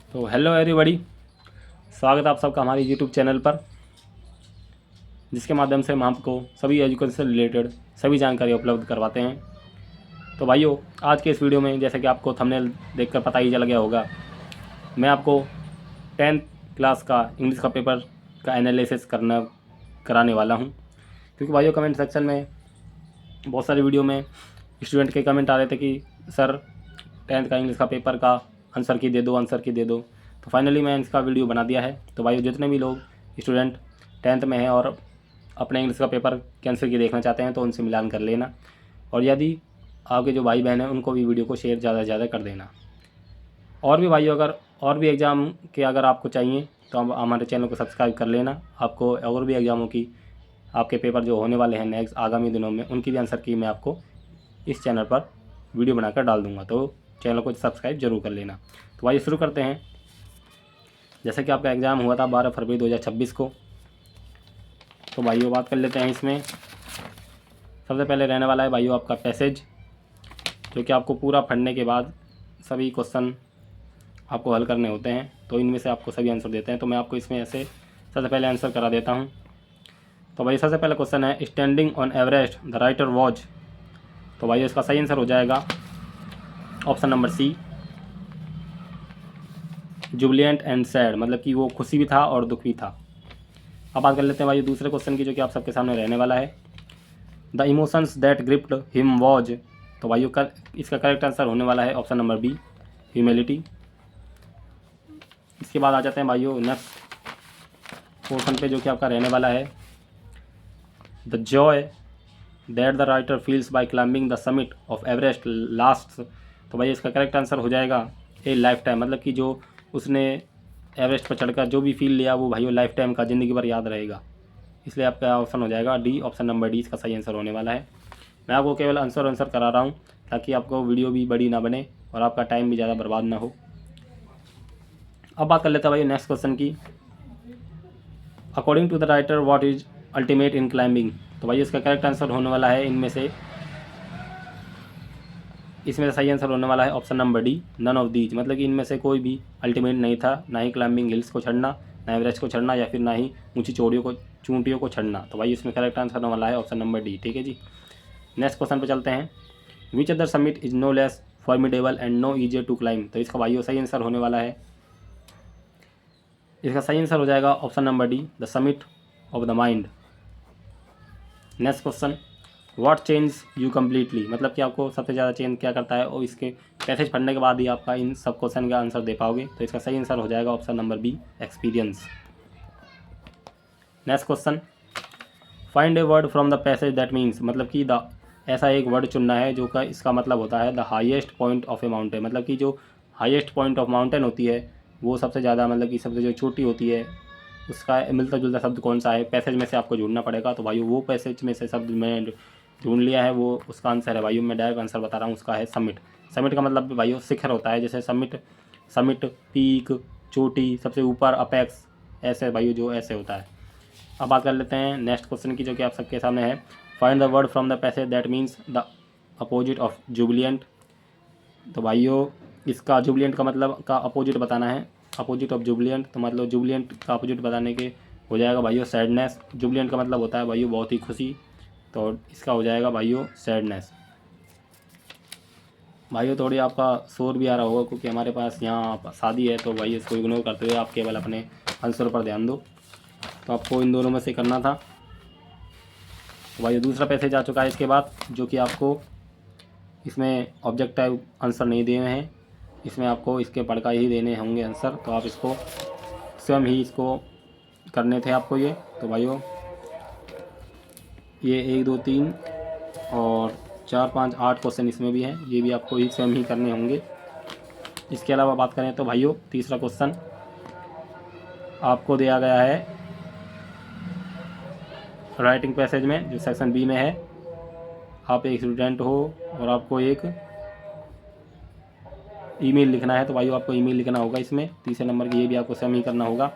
तो hello everybody, स्वागत है आप सबका हमारे यूट्यूब चैनल पर, जिसके माध्यम से हम आपको सभी एजुकेशन से रिलेटेड सभी जानकारी उपलब्ध करवाते हैं। तो भाइयों, आज के इस वीडियो में जैसे कि आपको थंबनेल देखकर पता ही चल गया होगा, मैं आपको 10th क्लास का इंग्लिश का पेपर का एनालिसिस कराने वाला हूँ। क्योंकि भाइयों, कमेंट सेक्शन में बहुत सारे वीडियो में स्टूडेंट के कमेंट आ रहे थे कि सर 10th का इंग्लिश का पेपर का आंसर की दे दो। तो फाइनली मैं इसका वीडियो बना दिया है। तो भाई, जितने भी लोग स्टूडेंट 10th में हैं और अपने इंग्लिश का पेपर के आंसर की देखना चाहते हैं तो उनसे मिलान कर लेना, और यदि आपके जो भाई बहन हैं उनको भी वीडियो को शेयर ज़्यादा से ज़्यादा कर देना। और भी भाइयों, अगर और भी एग्ज़ाम के अगर आपको चाहिए तो आप हमारे चैनल को सब्सक्राइब कर लेना। आपको और भी एग्ज़ामों की आपके पेपर जो होने वाले हैं नेक्स्ट आगामी दिनों में, उनकी भी आंसर की मैं आपको इस चैनल पर वीडियो बनाकर डाल दूंगा, तो चैनल को सब्सक्राइब जरूर कर लेना। तो भाई शुरू करते हैं। जैसे कि आपका एग्ज़ाम हुआ था 12 फरवरी 2026 को, तो भाइयों बात कर लेते हैं। इसमें सबसे पहले रहने वाला है भाइयों आपका पैसेज, जो कि आपको पूरा पढ़ने के बाद सभी क्वेश्चन आपको हल करने होते हैं। तो इनमें से आपको सभी आंसर देते हैं, तो मैं आपको इसमें ऐसे सबसे पहले आंसर करा देता हूँ। तो भाई सबसे पहला क्वेश्चन है, standing on Everest the writer was. तो भाई इसका सही आंसर हो जाएगा option number c, jubilant and sad, मतलब कि वो खुशी भी था और दुख भी था। अब बात कर लेते हैं भाई दूसरे क्वेश्चन की, जो कि आप सबके सामने रहने वाला है। The emotions that gripped him was. तो भाई इसका करेक्ट आंसर होने वाला है ऑप्शन नंबर बी, ह्यूमिलिटी। इसके बाद आ जाते हैं भाइयों नेक्स्ट पोर्शन पे, जो कि आपका रहने वाला है, the joy that the writer feels by climbing the summit of Everest last. तो भाई इसका करेक्ट आंसर हो जाएगा ए लाइफ टाइम, मतलब कि जो उसने एवरेस्ट पर चढ़कर जो भी फील लिया वो भाइयों लाइफ टाइम का, ज़िंदगी भर याद रहेगा। इसलिए आपका ऑप्शन हो जाएगा डी, ऑप्शन नंबर डी इसका सही आंसर होने वाला है। मैं आपको केवल आंसर करा रहा हूँ ताकि आपको वीडियो भी बड़ी ना बने और आपका टाइम भी ज़्यादा बर्बाद ना हो। अब बात कर लेते हैं भाई नेक्स्ट क्वेश्चन की। According to the writer what is ultimate in climbing. तो भाई इसका करेक्ट आंसर होने वाला है इसमें सही आंसर होने वाला है option number d, none of these, मतलब कि इनमें से कोई भी अल्टीमेट नहीं था, ना ही क्लाइंबिंग हिल्स को चढ़ना, ना एवरेस्ट को चढ़ना, या फिर ना ही ऊंची चोटियों को चढ़ना। तो भाई इसमें करेक्ट आंसर होने वाला है ऑप्शन नंबर डी। ठीक है जी, नेक्स्ट क्वेश्चन पे चलते हैं। Which other summit is no less formidable and no easier to climb. तो इसका भाइयों सही आंसर होने वाला है, इसका सही आंसर हो जाएगा option number D, the summit of the mind. Next question, what change you completely, मतलब कि आपको सबसे ज़्यादा चेंज क्या करता है, और इसके पैसेज पढ़ने के बाद ही आपका इन सब क्वेश्चन का आंसर दे पाओगे। तो इसका सही आंसर हो जाएगा option number b, experience. Next question, find a word from the passage that means, मतलब कि द ऐसा एक वर्ड चुनना है जो का इसका मतलब होता है the highest point of A mountain, मतलब कि जो हाईएस्ट पॉइंट ऑफ माउंटेन होती है वो सबसे ज़्यादा, मतलब कि सबसे जो छोटी होती है, उसका मिलता जुलता शब्द कौन सा है, पैसेज में से आपको ढूंढना पड़ेगा। तो भाई वो पैसेज में से शब्द मैं ढूंढ लिया है, वो उसका आंसर है भाइयों, मैं डायरेक्ट आंसर बता रहा हूँ, उसका है समिट। समिट का मतलब भाइयों शिखर होता है, जैसे समिट पीक, चोटी, सबसे ऊपर, अपेक्स, ऐसे भाइयों जो ऐसे होता है। अब बात कर लेते हैं नेक्स्ट क्वेश्चन की, जो कि आप सबके सामने है। Find the word from the passage that means the opposite of Jubilant. तो भाइयों इसका जुबिलियंट का मतलब का अपोजिट बताना है, अपोजिट ऑफ जुबिलियंट। तो मतलब जुबिलियंट का अपोजिट बताने के हो जाएगा भाइयों सैडनेस। जुबिलियंट का मतलब होता है भाइयों बहुत ही खुशी, तो इसका हो जाएगा भाइयों सैडनेस। भाइयों थोड़ी आपका शोर भी आ रहा होगा क्योंकि हमारे पास यहाँ शादी है, तो भाई इसको इग्नोर करते हुए आप केवल अपने आंसर पर ध्यान दो। तो आपको इन दोनों में से करना था। तो भाई दूसरा पैसेज आ चुका है इसके बाद, जो कि आपको इसमें ऑब्जेक्टिव आंसर नहीं दिए हुए हैं, इसमें आपको इसके पढ़ का ही देने होंगे आंसर। तो आप इसको स्वयं ही इसको करने थे आपको ये। तो भाइयों ये 1 2 3 और 4 5 8 क्वेश्चन इसमें भी हैं, ये भी आपको ही स्वयं ही करने होंगे। इसके अलावा बात करें तो भाइयों तीसरा क्वेश्चन आपको दिया गया है राइटिंग पैसेज में, जो सेक्शन बी में है। आप एक स्टूडेंट हो और आपको एक ईमेल लिखना है, तो भाइयों आपको ईमेल लिखना होगा इसमें तीसरे नंबर की, ये भी आपको स्वयं ही करना होगा।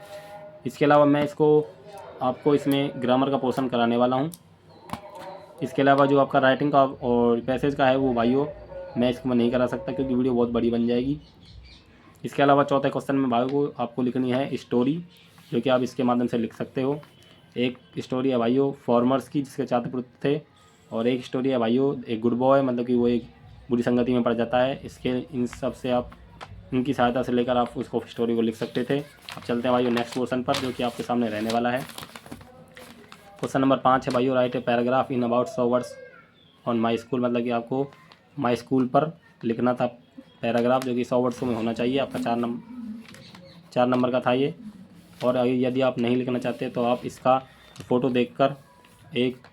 इसके अलावा मैं आपको इसमें ग्रामर का पोर्शन कराने वाला हूँ। इसके अलावा जो आपका राइटिंग का और पैसेज का है वो भाइयों मैं इसको नहीं करा सकता क्योंकि वीडियो बहुत बड़ी बन जाएगी। इसके अलावा चौथे क्वेश्चन में भाई को आपको लिखनी है स्टोरी, जो कि आप इसके माध्यम से लिख सकते हो। एक स्टोरी है भाइयों फार्मर्स की, जिसके 4 पुत्र थे, और एक स्टोरी है भाइयों एक गुड बॉय, मतलब कि वो एक बुरी संगति में पड़ जाता है। इसके इन सब से आप इनकी सहायता से लेकर आप उसको स्टोरी को लिख सकते थे। अब चलते हैं भाइयों नेक्स्ट क्वेश्चन पर, जो कि आपके सामने रहने वाला है। क्वेश्चन नंबर 5 है भाइयों, right a paragraph in about 100 words on my school, मतलब कि आपको माई स्कूल पर लिखना था पैराग्राफ, जो कि 100 वर्ड्स में होना चाहिए। आपका 4 नंबर का था ये। और यदि आप नहीं लिखना चाहते तो आप इसका फ़ोटो देखकर एक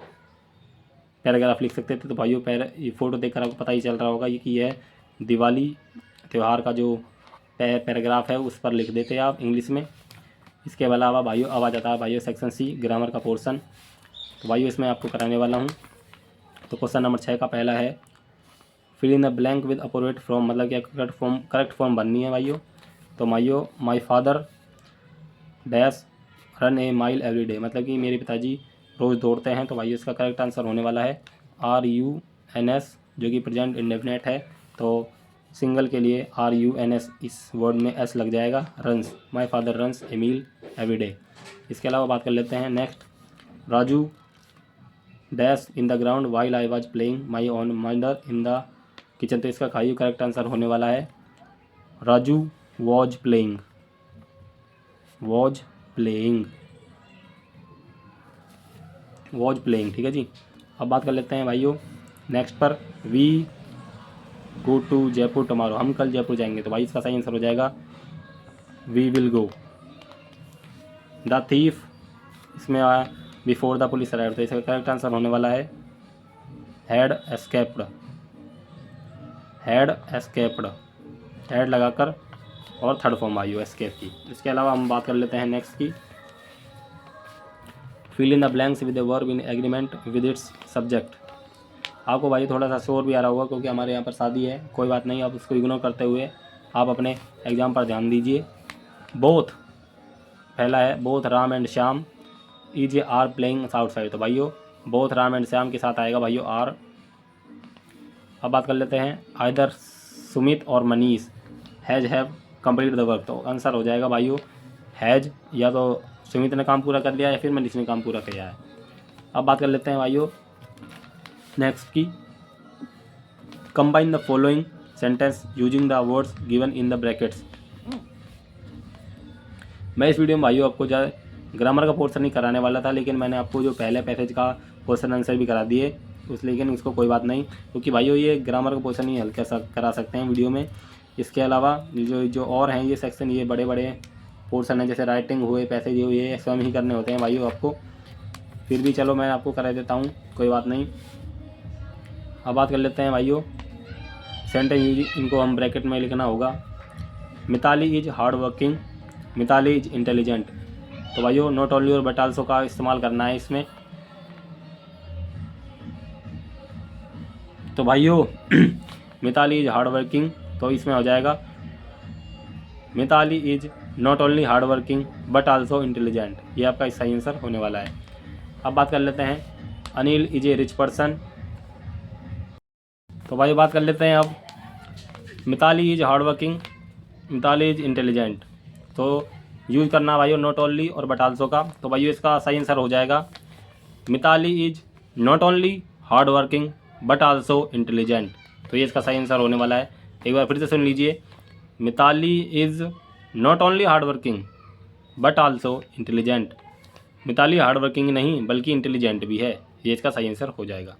पैराग्राफ लिख सकते थे। तो भाइयों ये फ़ोटो देखकर आपको पता ही चल रहा होगा ये कि यह दिवाली त्यौहार का जो पैराग्राफ है उस पर लिख देते हैं आप इंग्लिश में। इसके अलावा भाइयों अब आ जाता है भाइयों सेक्शन सी, ग्रामर का पोर्शन। तो भाइयों इसमें आपको कराने वाला हूँ। तो क्वेश्चन नंबर 6 का पहला है, fill in the blank with opposite from, मतलब कि करेक्ट फॉर्म बननी है भाइयों। तो भाइयों my father dash run a mile every day, मतलब कि मेरे पिताजी रोज़ दौड़ते हैं। तो भाइयों इसका करेक्ट आंसर होने वाला है RUNS, जो कि प्रेजेंट इंडेफिनेट है। तो सिंगल के लिए RUNS इस वर्ड में S लग जाएगा। Runs, my father runs a mile every day. इसके अलावा बात कर लेते हैं next, Raju dash in the ground while I was playing my on mother in the kitchen. तो इसका खाइयो करेक्ट आंसर होने वाला है राजू वॉज प्लेइंग, ठीक है जी। अब बात कर लेते हैं भाइयों नेक्स्ट पर, we go to Jaipur tomorrow, हम कल जयपुर जाएंगे। तो भाई इसका सही आंसर हो जाएगा we will go. The thief, इसमें आया बिफोर द पुलिस अराइव्ड, तो इसका करेक्ट आंसर होने वाला है हैड एस्केप्ड, हैड लगाकर और थर्ड फॉर्म आई हो एस्केप की। इसके अलावा हम बात कर लेते हैं नेक्स्ट की, fill in the blanks with the verb in agreement with its subject. आपको भाई थोड़ा सा शोर भी आ रहा होगा क्योंकि हमारे यहाँ पर शादी है, कोई बात नहीं, आप उसको इग्नोर करते हुए आप अपने एग्ज़ाम पर ध्यान दीजिए। बोथ, पहला है both Ram and Shyam is are playing outside. तो भाइयों बोथ राम एंड श्याम के साथ आएगा भाइयों आर। अब बात कर लेते हैं आइदर सुमित और Manish have complete the work. तो आंसर हो जाएगा भाइयों हैज, या तो सुमित ने काम पूरा कर लिया या फिर मनीष ने काम पूरा किया है। अब बात कर लेते हैं भाइयों नेक्स्ट की, combine the following sentence using the words given in the brackets. मैं इस वीडियो में भाइयों आपको ज़्यादा ग्रामर का पोर्शन नहीं कराने वाला था, लेकिन मैंने आपको जो पहले पैसेज का क्वेश्चन आंसर भी करा दिए लेकिन उसको कोई बात नहीं, क्योंकि भाइयों ये ग्रामर का पोर्शन ही हल्का सा करा सकते हैं वीडियो में। इसके अलावा जो और हैं ये सेक्शन, ये बड़े बड़े पोर्शन हैं, जैसे राइटिंग हुए, पैसेज हुए, ये स्वयं ही करने होते हैं भाइयों आपको। फिर भी चलो मैं आपको करा देता हूँ, कोई बात नहीं। अब बात कर लेते हैं भाइयों सेंटेंस यूज, इनको हम ब्रैकेट में लिखना होगा। Mitali is hard working, Mitali is intelligent. तो भाइयों नॉट ओनली और बट आल्सो का इस्तेमाल करना है इसमें। तो भाइयों मिताली इज हार्ड वर्किंग, तो इसमें हो जाएगा Mitali is not only hard working but also intelligent. ये आपका सही आंसर होने वाला है। अब बात कर लेते हैं Anil is a rich person. तो भाई बात कर लेते हैं अब Mitali is hard working, Mitali is intelligent. तो यूज़ करना भाइयों नॉट ओनली और बट आल्सो का। तो भाइयों इसका सही आंसर हो जाएगा Mitali is not only hard working but also intelligent. तो ये इसका सही आंसर होने वाला है। एक बार फिर से सुन लीजिए, Mitali is not only hard working but also intelligent. Mitali hard working नहीं बल्कि इंटेलिजेंट भी है, ये इसका सही आंसर हो जाएगा।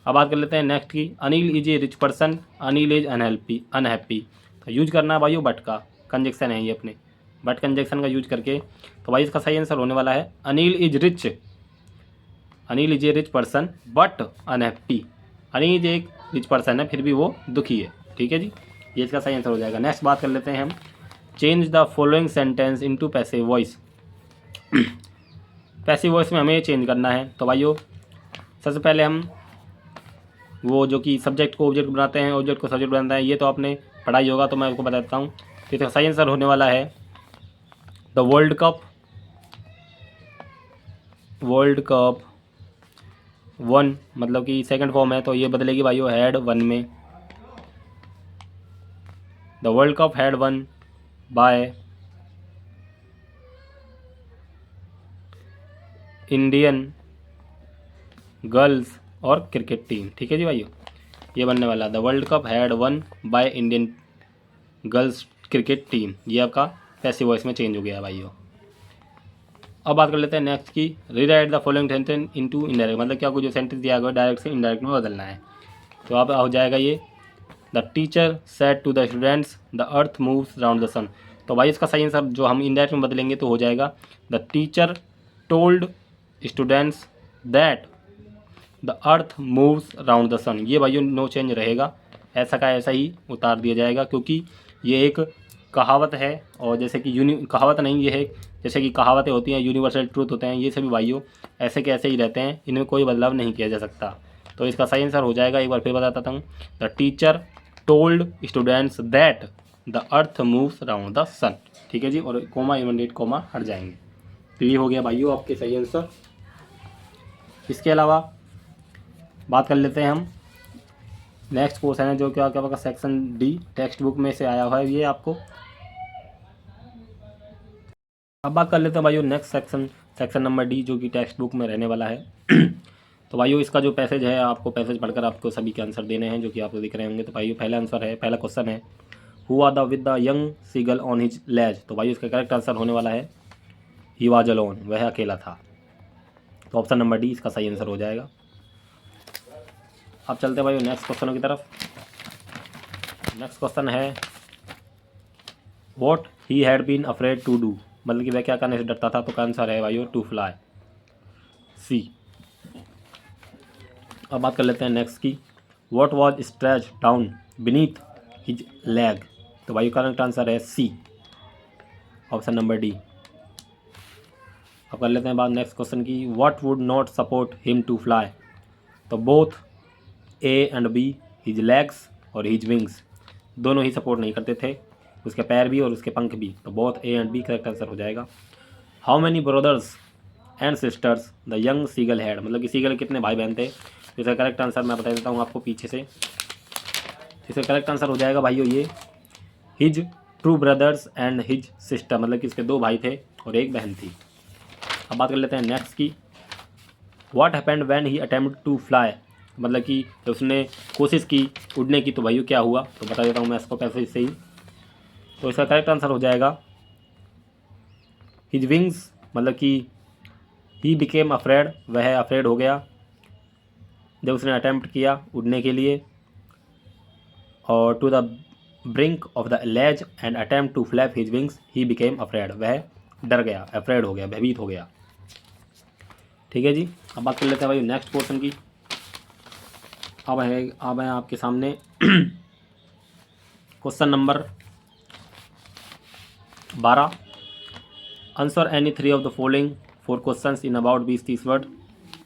अब बात कर लेते हैं नेक्स्ट की, Anil is a rich person, Anil is unhappy. तो यूज करना है भाइयों बट का, कंजक्शन है ये अपने, बट कंजक्शन का यूज करके। तो भाई इसका सही आंसर होने वाला है Anil is a rich person but unhappy. Anil एक रिच पर्सन है फिर भी वो दुखी है, ठीक है जी, ये इसका सही आंसर हो जाएगा। नेक्स्ट बात कर लेते हैं हम, change the following sentence into passive voice. Passive voice में हमें चेंज करना है। तो भाइयों सबसे पहले हम वो जो कि सब्जेक्ट को ऑब्जेक्ट बनाते हैं, ऑब्जेक्ट को सब्जेक्ट बनाते हैं, ये तो आपने पढ़ाई होगा, तो मैं आपको बताता हूँ। तो इसका सही आंसर होने वाला है द वर्ल्ड कप वन, मतलब कि सेकंड फॉर्म है तो ये बदलेगी भाइयों हैड वन में। The world cup had one by Indian girls और क्रिकेट टीम। ठीक है जी भाइयों, ये बनने वाला the world cup had one by Indian girls cricket team. ये आपका पैसिव वॉइस में चेंज हो गया है भाइयों। अब बात कर लेते हैं नेक्स्ट की, rewrite the following sentence into indirect, मतलब क्या कुछ जो सेंटेंस दिया गया डायरेक्ट से इनडायरेक्ट में बदलना है। तो अब हो जाएगा ये, the teacher said to the students the earth moves round the sun. तो भाई इसका सही आंसर जो हम इनडायरेक्ट में बदलेंगे तो हो जाएगा the teacher told students that the earth moves round the sun. ये भाइयों नो चेंज रहेगा, ऐसा का ऐसा ही उतार दिया जाएगा, क्योंकि ये एक कहावत है। और जैसे कि कहावत नहीं, ये है जैसे कि कहावतें होती हैं, यूनिवर्सल ट्रूथ होते हैं, ये सभी भाइयों ऐसे के ऐसे ही रहते हैं, इनमें कोई बदलाव नहीं किया जा सकता। तो इसका सही आंसर हो जाएगा, एक बार फिर बताता हूँ, the teacher told students that the earth moves round the sun. ठीक है जी, और कोमा इमंडेट कोमा हट जाएंगे। तो ये हो गया भाइयों आपके सही आंसर। इसके अलावा बात कर लेते हैं हम नेक्स्ट क्वेश्चन है, जो क्या क्या सेक्शन डी टेक्स्ट बुक में से आया हुआ है ये आपको। अब बात कर लेते हैं भाइयों नेक्स्ट सेक्शन नंबर डी, जो कि टेक्स्ट बुक में रहने वाला है। तो भाइयों इसका जो पैसेज है, आपको पैसेज पढ़कर आपको सभी के आंसर देने हैं, जो कि आपको दिख रहे होंगे। तो भाइयों पहला क्वेश्चन है, who was the with the young seagull on his ledge. तो भाइयों इसका करेक्ट आंसर होने वाला है ही वाज अलोन, वह अकेला था। तो ऑप्शन नंबर डी इसका सही आंसर हो जाएगा। अब चलते हैं भाइयों नेक्स्ट क्वेश्चनों की तरफ। नेक्स्ट क्वेश्चन है, what he had been afraid to do, मतलब कि वह क्या करने से डरता था। तो का आंसर है भाइयों टू फ्लाई, सी। अब बात कर लेते हैं नेक्स्ट की, what was stretch down beneath his leg. तो भाइयों करेक्ट आंसर है सी, ऑप्शन नंबर डी। अब कर लेते हैं बात नेक्स्ट क्वेश्चन की, what would not support him to fly. तो both a and b, his legs और हिज विंग्स, दोनों ही सपोर्ट नहीं करते थे, उसके पैर भी और उसके पंख भी। तो both a and b correct answer हो जाएगा। How many brothers and sisters the young seagull had, मतलब कि सीगल कितने भाई बहन थे। तो इसका करेक्ट आंसर मैं बता देता हूँ आपको पीछे से। इसका करेक्ट आंसर हो जाएगा भाइयों ये, his two brothers and his sister, मतलब कि इसके 2 भाई थे और 1 बहन थी। अब बात कर लेते हैं नेक्स्ट की, what happened when he attempt to fly, मतलब कि जब उसने कोशिश की उड़ने की तो भाइयों क्या हुआ। तो बता देता हूँ मैं इसको पैसे से ही। तो इसका करेक्ट आंसर हो जाएगा हिज विंग्स, मतलब कि ही बिकेम अफ्रेड, वह अफ्रेड हो गया जब उसने अटेम्प्ट किया उड़ने के लिए। और to the brink of the ledge and attempt to flap his wings he became afraid, वह डर गया, अफ्रेड हो गया, भयभीत हो गया। ठीक है जी। अब बात कर लेते हैं भाई नेक्स्ट पोर्शन की। अब है आपके सामने question number 12, answer any 3 of the following 4 questions in about 20-30 word,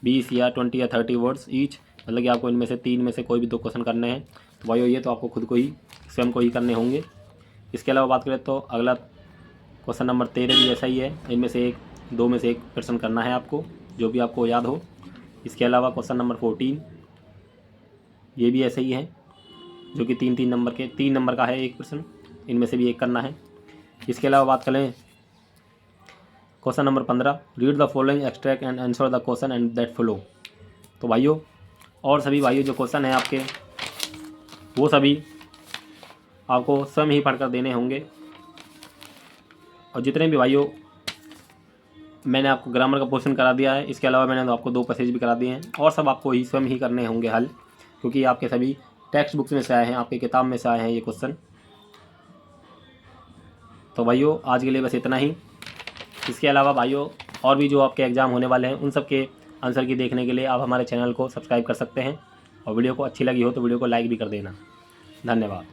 20 या 20 या 30 वर्ड्स ईच, मतलब कि आपको इनमें से 3 में से कोई भी 2 क्वेश्चन करने हैं। तो भाई ये तो आपको खुद को ही स्वयं को ही करने होंगे। इसके अलावा बात करें तो अगला क्वेश्चन नंबर 13 भी ऐसा ही है, इनमें से 2 में से 1 प्रश्न करना है आपको, जो भी आपको याद हो। इसके अलावा क्वेश्चन नंबर 14 ये भी ऐसे ही है, जो कि 3 नंबर का है 1 प्रश्न, इनमें से भी 1 करना है। इसके अलावा बात करें question number 15, read the following extract and answer the question and that follow. तो भाइयों और सभी भाइयों जो क्वेश्चन हैं आपके, वो सभी आपको स्वयं ही पढ़कर देने होंगे। और जितने भी भाइयों मैंने आपको ग्रामर का पोर्शन करा दिया है, इसके अलावा मैंने आपको 2 पैसेज भी करा दिए हैं, और सब आपको ही स्वयं ही करने होंगे हल, क्योंकि आपके सभी टेक्स्ट बुक्स में से आए हैं, आपके किताब में से आए हैं ये क्वेश्चन। तो भाइयों आज के लिए बस इतना ही। इसके अलावा भाइयों और भी जो आपके एग्ज़ाम होने वाले हैं उन सब के आंसर की देखने के लिए आप हमारे चैनल को सब्सक्राइब कर सकते हैं, और वीडियो को अच्छी लगी हो तो वीडियो को लाइक भी कर देना। धन्यवाद।